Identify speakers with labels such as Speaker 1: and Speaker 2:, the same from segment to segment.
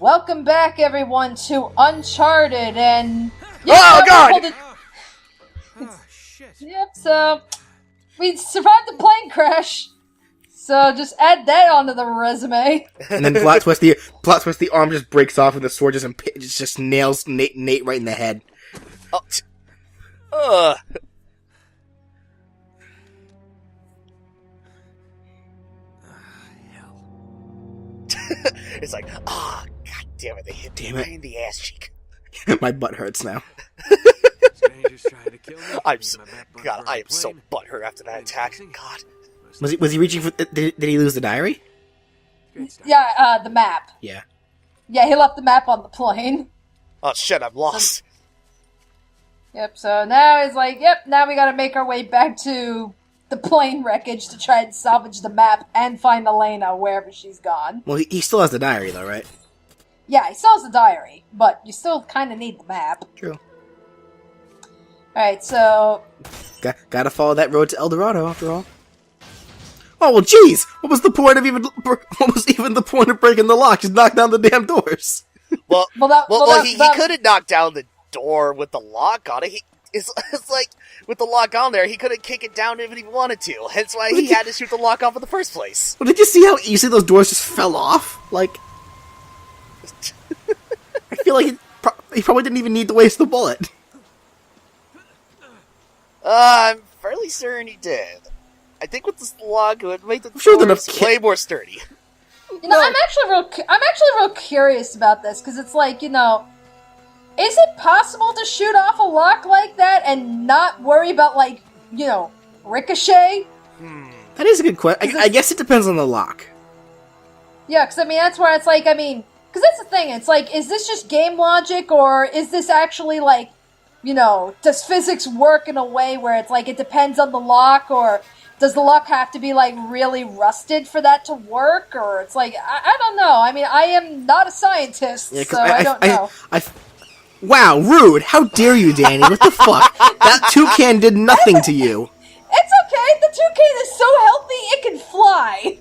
Speaker 1: Welcome back, everyone, to Uncharted, and...
Speaker 2: Oh, God!
Speaker 3: Shit.
Speaker 1: Yep, so... we survived the plane crash. So just add that onto the resume.
Speaker 2: And then plot twist, the arm just breaks off and the sword just nails Nate right in the head.
Speaker 3: Ugh.
Speaker 4: It's like, god damn it, they hit me right in the ass cheek.
Speaker 2: My butt hurts now.
Speaker 3: Strangers trying to kill me.
Speaker 4: I am so butthurt after that attack. God.
Speaker 2: Was he reaching for... Did he lose the diary?
Speaker 1: Yeah, the map.
Speaker 2: Yeah.
Speaker 1: Yeah, he left the map on the plane.
Speaker 4: Oh shit, I'm lost.
Speaker 1: Yep, so now he's like, now we gotta make our way back to the plane wreckage to try and salvage the map and find Elena wherever she's gone.
Speaker 2: Well, he still has the diary, though, right?
Speaker 1: Yeah, he still has the diary, but you still kind of need the map.
Speaker 2: True.
Speaker 1: Alright, so...
Speaker 2: Gotta follow that road to El Dorado, after all. Oh, well, jeez! What was even the point of breaking the lock? Just knock down the damn doors.
Speaker 4: Well, he could have knocked down the door with the lock on it. It's like, with the lock on there, he couldn't kick it down even if he wanted to. Hence why he had to shoot the lock off in the first place.
Speaker 2: Well, did you see how easily those doors just fell off? Like... I feel like he probably didn't even need to waste the bullet.
Speaker 4: I'm fairly certain he did. I think with this lock, it would make the doors way more sturdy.
Speaker 1: You know, I'm actually real curious about this, because it's like, you know, is it possible to shoot off a lock like that and not worry about, like, you know, ricochet?
Speaker 2: That is a good question. I guess it depends on the lock.
Speaker 1: Yeah, because, I mean, that's where it's like, I mean, because that's the thing, it's like, is this just game logic, or is this actually, like, you know, does physics work in a way where it's like, it depends on the lock, or does the lock have to be, like, really rusted for that to work, or it's like, I don't know. I mean, I am not a scientist,
Speaker 2: yeah,
Speaker 1: so I don't know.
Speaker 2: Wow, rude! How dare you, Danny? What the fuck? That toucan did nothing to you.
Speaker 1: It's okay, the toucan is so healthy, it can fly!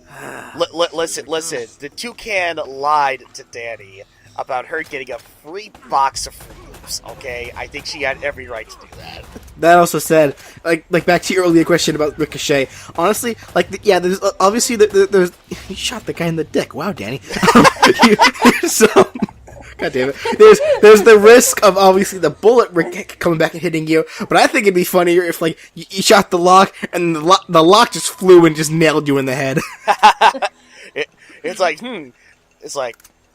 Speaker 4: Listen, the toucan lied to Danny about her getting a free box of Fruit Loops, okay? I think she had every right to do that.
Speaker 2: That also said, like back to your earlier question about Ricochet, honestly, there's obviously, there's, you shot the guy in the dick, wow, Danny. God damn it. There's the risk of, obviously, the bullet coming back and hitting you, but I think it'd be funnier if, like, you shot the lock, and the lock just flew and just nailed you in the head.
Speaker 4: It's like,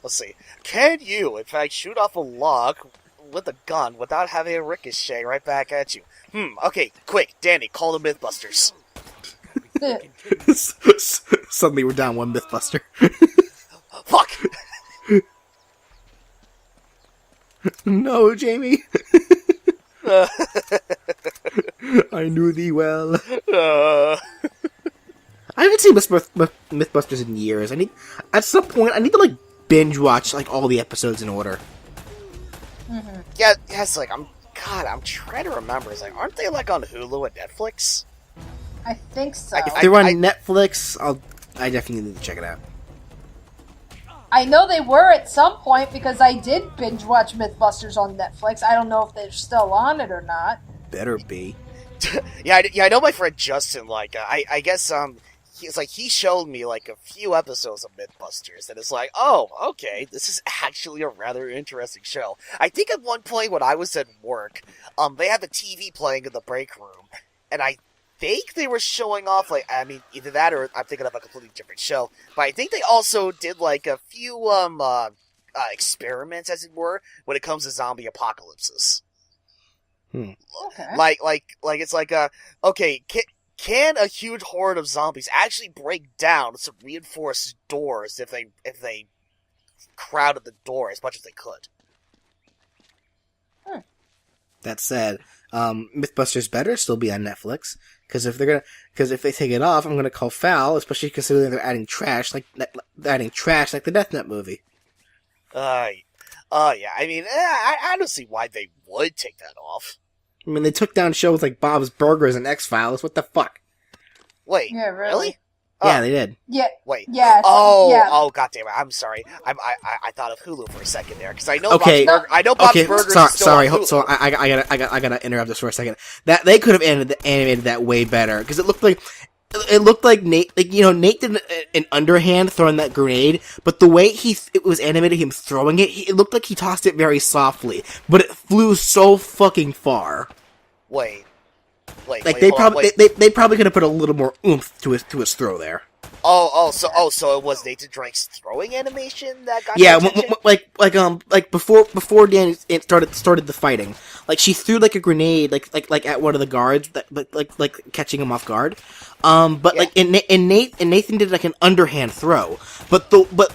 Speaker 4: let's see, can you, in fact, shoot off a lock with a gun without having a ricochet right back at you? Okay, quick, Danny, call the Mythbusters.
Speaker 2: Suddenly we're down one Mythbuster.
Speaker 4: Fuck!
Speaker 2: No, Jamie. I knew thee well. I haven't seen Mythbusters in years. At some point, I need to, like, binge watch, like, all the episodes in order.
Speaker 1: Mm-hmm.
Speaker 4: Yeah, it's like, I'm trying to remember. It's like, aren't they, like, on Hulu and Netflix?
Speaker 1: I think so.
Speaker 2: If they're on Netflix, I definitely need to check it out.
Speaker 1: I know they were at some point because I did binge watch Mythbusters on Netflix. I don't know if they're still on it or not.
Speaker 2: Better be.
Speaker 4: Yeah, I know my friend Justin, like, I guess, he showed me, like, a few episodes of Mythbusters, and it's like, oh, okay, this is actually a rather interesting show. I think at one point when I was at work, they had the TV playing in the break room, and I think they were showing off, like, I mean, either that or I'm thinking of a completely different show, but I think they also did, like, a few, experiments, as it were, when it comes to zombie apocalypses.
Speaker 1: Okay.
Speaker 4: Like, it's like, okay, can a huge horde of zombies actually break down some reinforced doors if they crowded the door as much as they could?
Speaker 2: That said, Mythbusters better still be on Netflix, because if they take it off, I'm gonna call foul, especially considering they're adding trash like the Death Note movie.
Speaker 4: Yeah. I mean, I don't see why they would take that off.
Speaker 2: I mean, they took down shows like Bob's Burgers and X-Files. What the fuck?
Speaker 4: Wait,
Speaker 1: Yeah, really?
Speaker 2: Yeah, they did.
Speaker 1: Yeah.
Speaker 4: Wait.
Speaker 1: Yeah.
Speaker 4: Oh, god damn it! I'm sorry. I thought of Hulu for a second there because I know
Speaker 2: Okay.
Speaker 4: Bob's Burgers is still on Hulu.
Speaker 2: So I gotta interrupt this for a second. That they could have animated that way better because it looked like Nate, Nate did an underhand throwing that grenade, but the way it was animated, him throwing it, it looked like he tossed it very softly, but it flew so fucking far.
Speaker 4: Wait,
Speaker 2: they probably could have put a little more oomph to his throw there.
Speaker 4: So it was Nathan Drake's throwing animation that got
Speaker 2: yeah,
Speaker 4: your attention?
Speaker 2: like before Danny started the fighting, like she threw like a grenade like at one of the guards that like catching him off guard. Like Nathan did like an underhand throw, but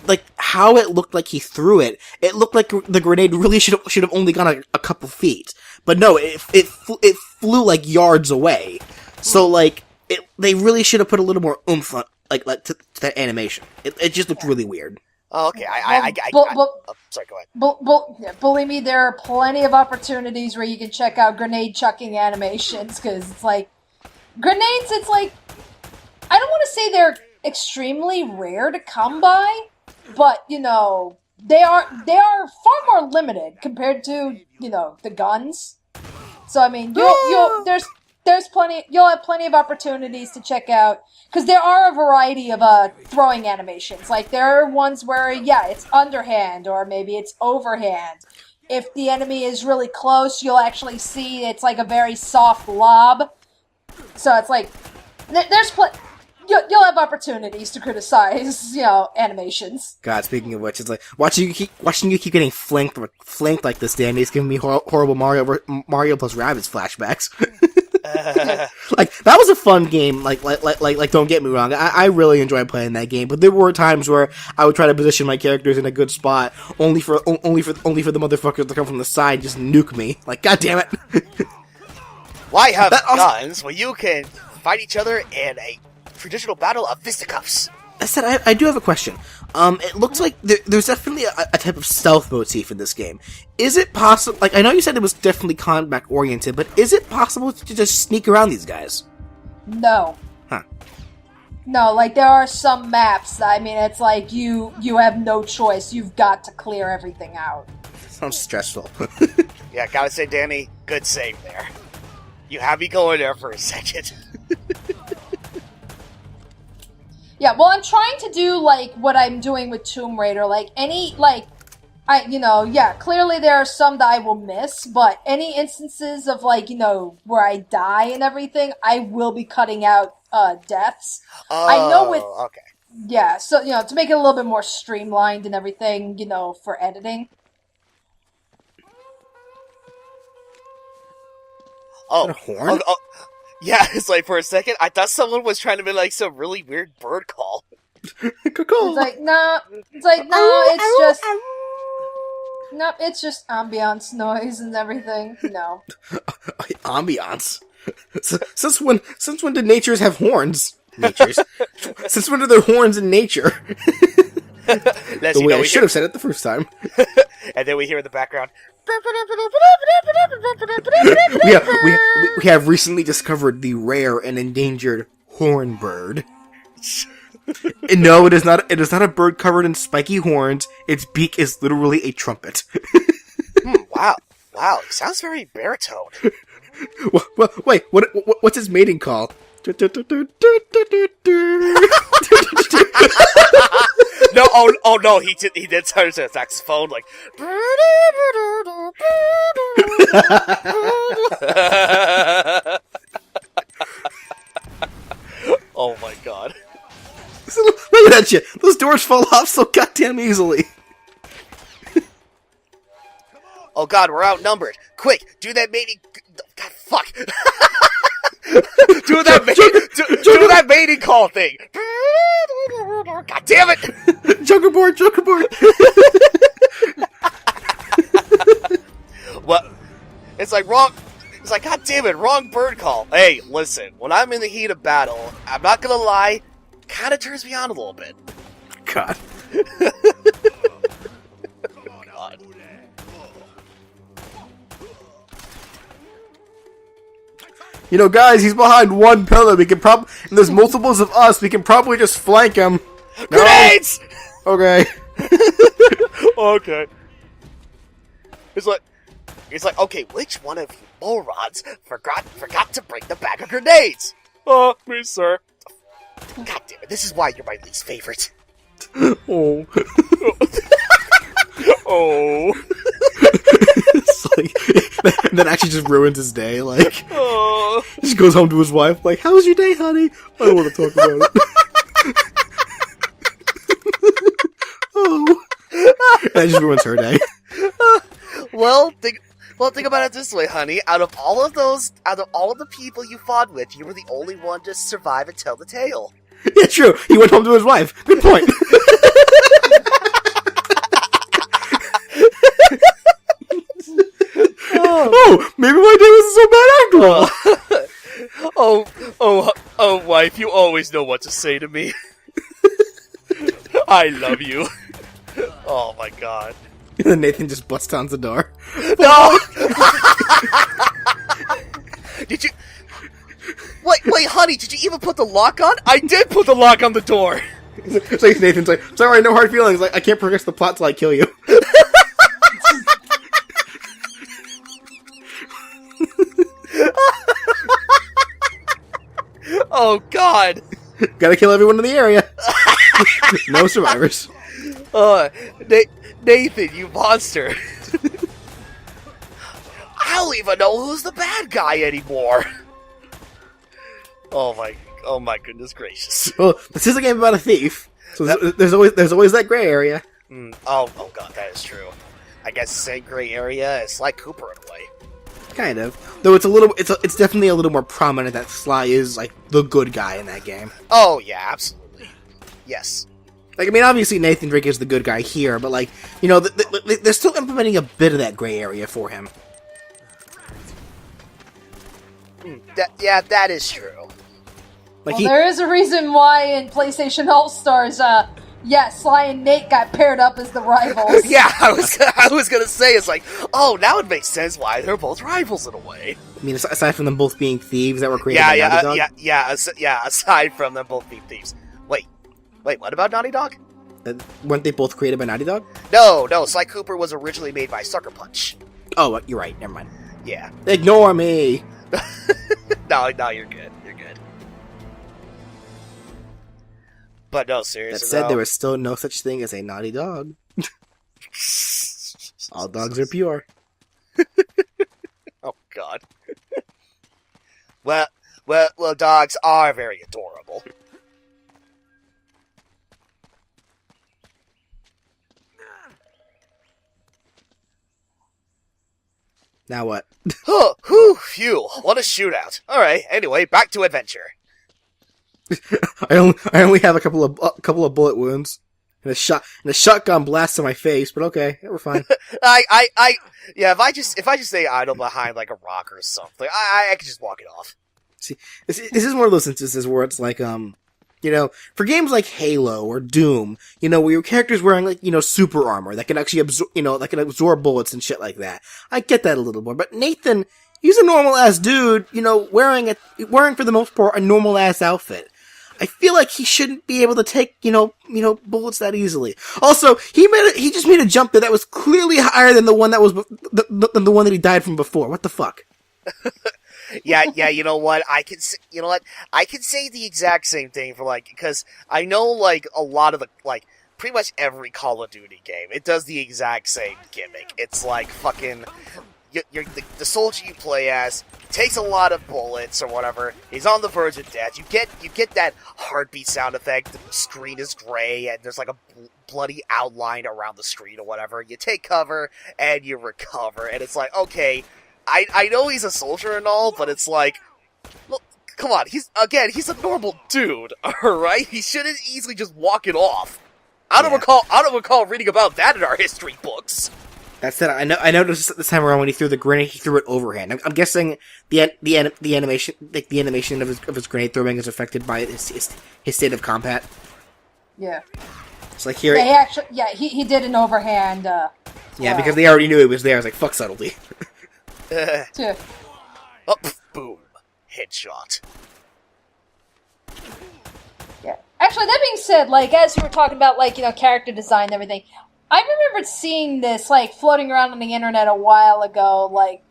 Speaker 2: like how it looked like he threw it, it looked like the grenade really should have only gone a couple feet, but no, it flew like yards away. So like they really should have put a little more oomph on to that animation. It just looked really weird.
Speaker 4: Oh, okay. Sorry, go ahead.
Speaker 1: Believe me, there are plenty of opportunities where you can check out grenade chucking animations because it's like grenades. It's like I don't want to say they're extremely rare to come by, but they are far more limited compared to the guns. So I mean, there's plenty. You'll have plenty of opportunities to check out because there are a variety of throwing animations. Like there are ones where it's underhand or maybe it's overhand. If the enemy is really close, you'll actually see it's like a very soft lob. So it's like there's you'll have opportunities to criticize animations.
Speaker 2: God, speaking of which, it's like watching you keep getting flanked like this, Danny. It's giving me horrible Mario plus Rabbids flashbacks. Like that was a fun game. Like don't get me wrong. I really enjoyed playing that game, but there were times where I would try to position my characters in a good spot, only for the motherfuckers to come from the side and just nuke me. Like, god damn it!
Speaker 4: Why have guns when you can fight each other in a traditional battle of fisticuffs?
Speaker 2: I said I do have a question. It looks like there's definitely a type of stealth motif in this game. Is it possible? Like, I know you said it was definitely combat oriented, but is it possible to just sneak around these guys?
Speaker 1: No.
Speaker 2: Huh.
Speaker 1: No, like there are some maps. I mean, it's like you have no choice. You've got to clear everything out.
Speaker 2: Sounds stressful.
Speaker 4: Yeah, gotta say, Danny, good save there. You had me going there for a second.
Speaker 1: Yeah, well, I'm trying to do, like, what I'm doing with Tomb Raider. Like, clearly there are some that I will miss, but any instances of, like, where I die and everything, I will be cutting out, deaths.
Speaker 4: Oh,
Speaker 1: I know
Speaker 4: okay.
Speaker 1: Yeah, so, to make it a little bit more streamlined and everything, for editing.
Speaker 2: Oh, a horn?
Speaker 4: Oh, yeah, it's like for a second, I thought someone was trying to make like some really weird bird call.
Speaker 2: It's
Speaker 1: like, no, it's just... Nope, it's just ambiance noise and everything. No.
Speaker 2: Ambiance? Since when did natures have horns? Natures? Since when are there horns in nature? The way I should have said it the first time.
Speaker 4: And then we hear in the background...
Speaker 2: we have recently discovered the rare and endangered hornbird. And no, it is not a bird covered in spiky horns. Its beak is literally a trumpet.
Speaker 4: Wow, it sounds very baritone.
Speaker 2: Wait, what's his mating call?
Speaker 4: No, no, he did turn to a saxophone like. Oh my god!
Speaker 2: Look at that shit! Those doors fall off so goddamn easily.
Speaker 4: Oh god, we're outnumbered! Quick, do that mating. God, fuck! do that mating call thing. God damn it!
Speaker 2: Joker board.
Speaker 4: What? It's like wrong. It's like, god damn it, wrong bird call. Hey, listen, when I'm in the heat of battle, I'm not gonna lie, kind of turns me on a little bit.
Speaker 2: God.
Speaker 4: God.
Speaker 2: You know, guys, he's behind one pillar. We can and there's multiples of us. We can probably just flank him. No.
Speaker 4: Grenades!
Speaker 2: Okay.
Speaker 4: Okay. It's like, okay, which one of you morons forgot to bring the bag of grenades? Me, sir. God damn it, this is why you're my least favorite.
Speaker 2: Oh.
Speaker 4: Oh.
Speaker 2: It's like, that actually just ruins his day. Like, he just goes home to his wife. Like, how was your day, honey? I don't want to talk about it. Oh. That just ruins her day.
Speaker 4: Well, think about it this way, honey. Out of all of the people you fought with, you were the only one to survive and tell the tale.
Speaker 2: Yeah, true. He went home to his wife. Good point. Oh, maybe my day wasn't so bad after all.
Speaker 4: Oh, wife, you always know what to say to me. I love you. Oh my god.
Speaker 2: And then Nathan just busts down the door.
Speaker 4: No! Did you... Wait, honey, did you even put the lock on? I did put the lock on the door!
Speaker 2: It's like Nathan's like, sorry, no hard feelings. Like, I can't progress the plot till I kill you.
Speaker 4: Oh, God!
Speaker 2: Gotta kill everyone in the area. No survivors.
Speaker 4: Nathan, you monster. I don't even know who's the bad guy anymore. Oh my goodness gracious.
Speaker 2: Well, this is a game about a thief, so there's always that gray area.
Speaker 4: Oh god, that is true. I guess the same gray area as Sly Cooper in a way.
Speaker 2: Kind of. Though it's definitely a little more prominent that Sly is like the good guy in that game.
Speaker 4: Oh yeah, absolutely. Yes.
Speaker 2: Like, I mean, obviously Nathan Drake is the good guy here, but like, you know, they're still implementing a bit of that gray area for him.
Speaker 4: That is true.
Speaker 2: Like,
Speaker 1: well, there is a reason why in PlayStation All-Stars, Sly and Nate got paired up as the rivals.
Speaker 4: Yeah, I was gonna say, it's like, oh, now it makes sense why they're both rivals in a way.
Speaker 2: I mean, aside from them both being thieves that were created by Naughty Dog.
Speaker 4: Aside from them both being thieves. Wait, what about Naughty Dog?
Speaker 2: Weren't they both created by Naughty Dog?
Speaker 4: No, Sly Cooper was originally made by Sucker Punch.
Speaker 2: Oh, you're right. Never mind.
Speaker 4: Yeah.
Speaker 2: Ignore me.
Speaker 4: No, you're good. You're good. But no, seriously.
Speaker 2: That said, there is still no such thing as a naughty dog. All dogs are pure.
Speaker 4: Oh God. Well, dogs are very adorable.
Speaker 2: Now what?
Speaker 4: Phew, what a shootout. Alright, anyway, back to adventure.
Speaker 2: I only have a couple of bullet wounds and a shotgun blast to my face, but okay, we're fine.
Speaker 4: If I just stay idle behind like a rock or something, I can just walk it off.
Speaker 2: See, this is one of those instances where it's like, you know, for games like Halo or Doom, you know, where your character's wearing like, you know, super armor that can actually absorb bullets and shit like that. I get that a little more, but Nathan, he's a normal ass dude, you know, wearing for the most part a normal ass outfit. I feel like he shouldn't be able to take, you know, bullets that easily. Also, he just made a jump there that was clearly higher than the one that was than the one that he died from before. What the fuck?
Speaker 4: Yeah, you know what? I can say the exact same thing for like, because I know like a lot of the like pretty much every Call of Duty game, it does the exact same gimmick. It's like fucking the soldier you play as takes a lot of bullets or whatever. He's on the verge of death. You get that heartbeat sound effect. The screen is gray and there's like a bloody outline around the screen or whatever. You take cover and you recover, and it's like, okay, I know he's a soldier and all, but it's like, look, come on, he's a normal dude, alright? He shouldn't easily just walk it off. I don't recall reading about that in our history books.
Speaker 2: That's it. I noticed this time around when he threw the grenade, he threw it overhand. I'm guessing the animation of his grenade throwing is affected by his state of combat.
Speaker 1: Yeah.
Speaker 2: It's like here.
Speaker 1: He did an overhand.
Speaker 2: Because they already knew it was there. I was like, fuck subtlety.
Speaker 1: Yeah.
Speaker 4: Oh, boom. headshot.
Speaker 1: Yeah. Actually, that being said, like, as you were talking about, like, character design and everything, I remembered seeing this, like, floating around on the internet a while ago. Like,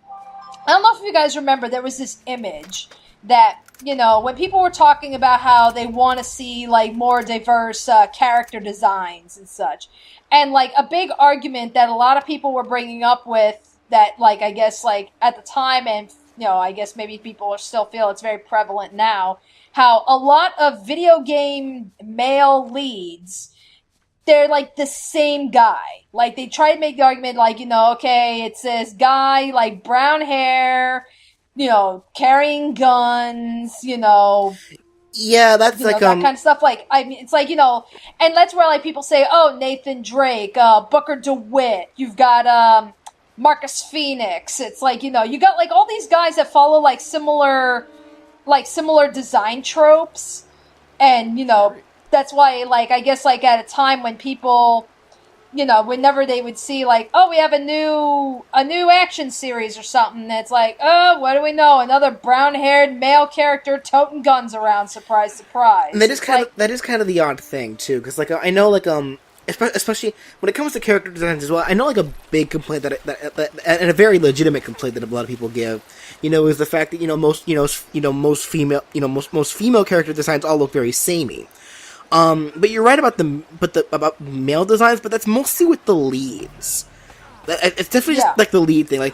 Speaker 1: I don't know if you guys remember, there was this image that, when people were talking about how they want to see, like, more diverse character designs and such. And, like, a big argument that a lot of people were bringing up with that, like, I guess, like, at the time, and, I guess maybe people still feel it's very prevalent now, how a lot of video game male leads, they're like the same guy. Like, they try to make the argument, like, okay, it's this guy, like, brown hair, carrying guns,
Speaker 2: Yeah, that's like
Speaker 1: that kind of stuff. Like, I mean, it's like, and that's where, like, people say, oh, Nathan Drake, Booker DeWitt, you've got, Marcus Phoenix. It's like, you got, like, all these guys that follow, like, similar design tropes, and, that's why, like, I guess, like, at a time when people, whenever they would see, like, oh, we have a new action series or something, it's like, oh, what do we know? Another brown-haired male character toting guns around, surprise, surprise.
Speaker 2: And that is kind of the odd thing, too, because, like, I know, like, especially when it comes to character designs as well, I know, like, a big complaint that and a very legitimate complaint that a lot of people give, is the fact that, most female character designs all look very samey. But you're right about about male designs, but that's mostly with the leads. It's definitely just, like, the lead thing.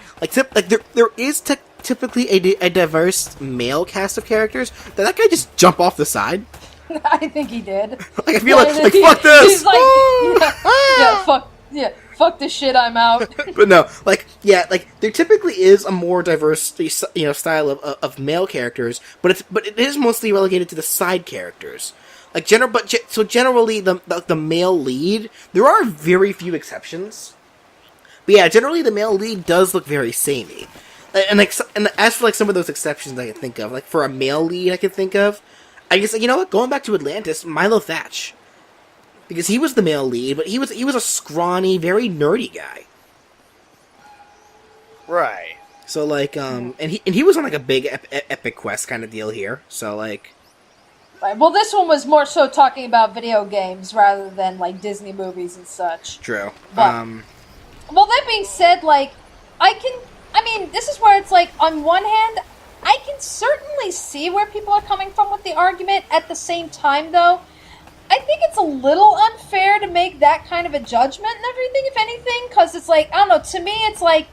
Speaker 2: There is typically a diverse male cast of characters. Did that guy just jump off the side?
Speaker 1: I think he did.
Speaker 2: Like, I feel like fuck this!
Speaker 1: He's like, fuck this shit, I'm out.
Speaker 2: But no, there typically is a more diverse, style of male characters, but it is mostly relegated to the side characters. Like, generally, the male lead, there are very few exceptions. But yeah, generally the male lead does look very samey. And as for, like, some of those exceptions I can think of, like, for a male lead I can think of, I guess, what, going back to Atlantis, Milo Thatch. Because he was the male lead, but he was a scrawny, very nerdy guy.
Speaker 4: Right.
Speaker 2: So, like, and he was on, like, a big epic quest kind of deal here. So, like...
Speaker 1: Right. Well, this one was more so talking about video games rather than, like, Disney movies and such.
Speaker 2: True.
Speaker 1: But, well, that being said, like, this is where it's like, on one hand, I can certainly see where people are coming from with the argument. At the same time, though, I think it's a little unfair to make that kind of a judgment and everything, if anything, because it's like, I don't know, to me, it's like,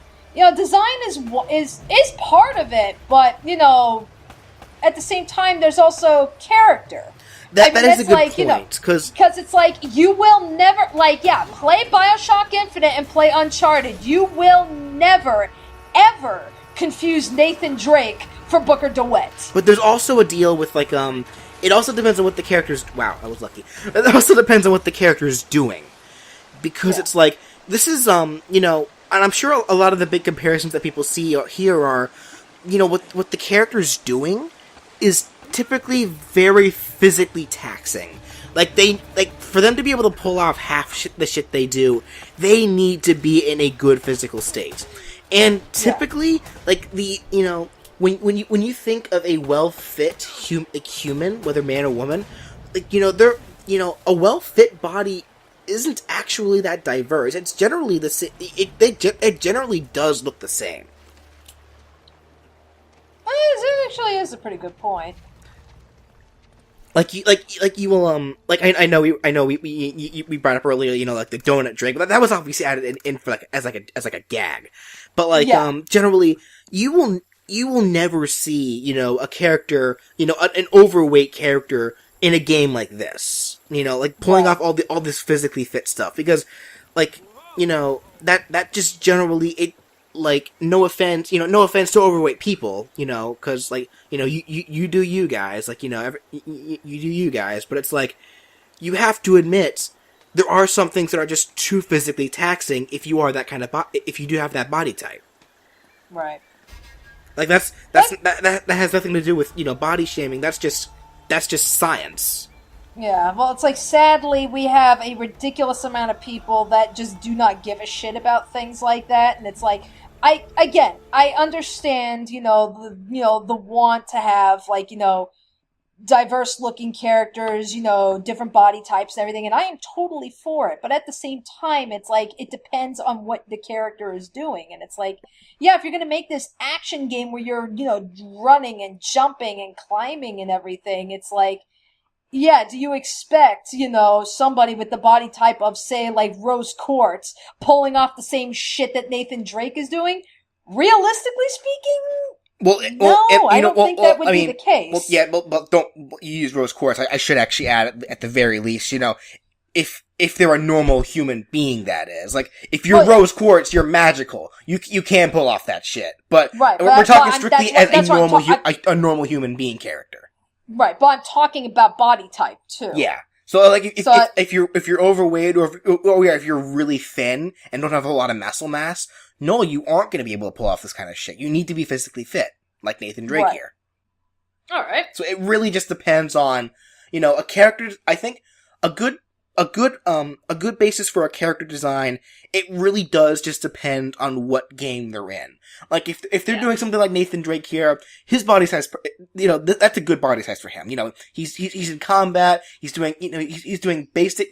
Speaker 1: design is part of it, but, at the same time, there's also character.
Speaker 2: That is a good point, because
Speaker 1: it's like, you will never, like, play Bioshock Infinite and play Uncharted. You will never, ever confuse Nathan Drake for Booker DeWitt.
Speaker 2: But there's also a deal with, like, it also depends on what the character's... Wow, I was lucky. It also depends on what the character's doing. Because it's like, this is, and I'm sure a lot of the big comparisons that people see here are, what the character's doing is typically very physically taxing. For them to be able to pull off half the shit they do, they need to be in a good physical state. And typically, when you think of a well-fit human, whether man or woman, a well-fit body isn't actually that diverse. It's generally the same. It generally does look the same.
Speaker 1: It actually is a pretty good point.
Speaker 2: I know we brought up earlier, like the donut drink, but that was obviously added in for as a gag. But generally, you will never see, a character, an overweight character in a game like this, pulling off all this physically fit stuff, because, that just generally, no offense to overweight people, because, you do you guys, you do you guys, but it's like, you have to admit, there are some things that are just too physically taxing if you are that kind of if you do have that body type.
Speaker 1: Right.
Speaker 2: Like, that has nothing to do with, body shaming, that's just science.
Speaker 1: Yeah, well, it's like, sadly, we have a ridiculous amount of people that just do not give a shit about things like that, and it's like, I understand, the want to have, like, diverse looking characters, different body types and everything, and I am totally for it. But at the same time, it's like, it depends on what the character is doing. And it's like, yeah, if you're gonna make this action game where you're, running and jumping and climbing and everything, it's like, yeah, do you expect, somebody with the body type of, say, like, Rose Quartz pulling off the same shit that Nathan Drake is doing? Realistically speaking, I don't think that would be the case.
Speaker 5: Well, yeah, but don't you use Rose Quartz? I should actually add at the very least, if they're a normal human being, that is. Like, if you're Rose Quartz, you're magical. You can pull off that shit. But we're talking strictly as a normal human being character.
Speaker 1: Right, but I'm talking about body type too.
Speaker 5: Yeah. So like if you're overweight or if you're really thin and don't have a lot of muscle mass, no, you aren't going to be able to pull off this kind of shit. You need to be physically fit, like Nathan Drake here.
Speaker 1: All right.
Speaker 5: So it really just depends on, a character. I think a good basis for a character design. It really does just depend on what game they're in. Like if they're doing something like Nathan Drake here, his body size, that's a good body size for him. He's in combat. He's doing, he's doing basic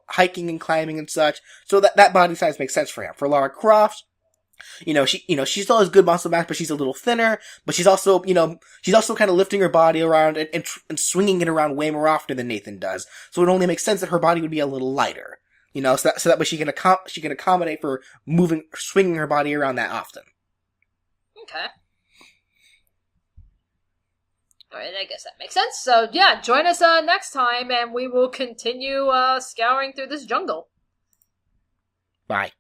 Speaker 5: hiking and climbing and such. So that body size makes sense for him. For Lara Croft, she still has good muscle mass, but she's a little thinner. But she's also kind of lifting her body around and swinging it around way more often than Nathan does. So it only makes sense that her body would be a little lighter. So that way she can accommodate for swinging her body around that often.
Speaker 1: Okay. Alright, I guess that makes sense. So, yeah, join us next time, and we will continue scouring through this jungle.
Speaker 5: Bye.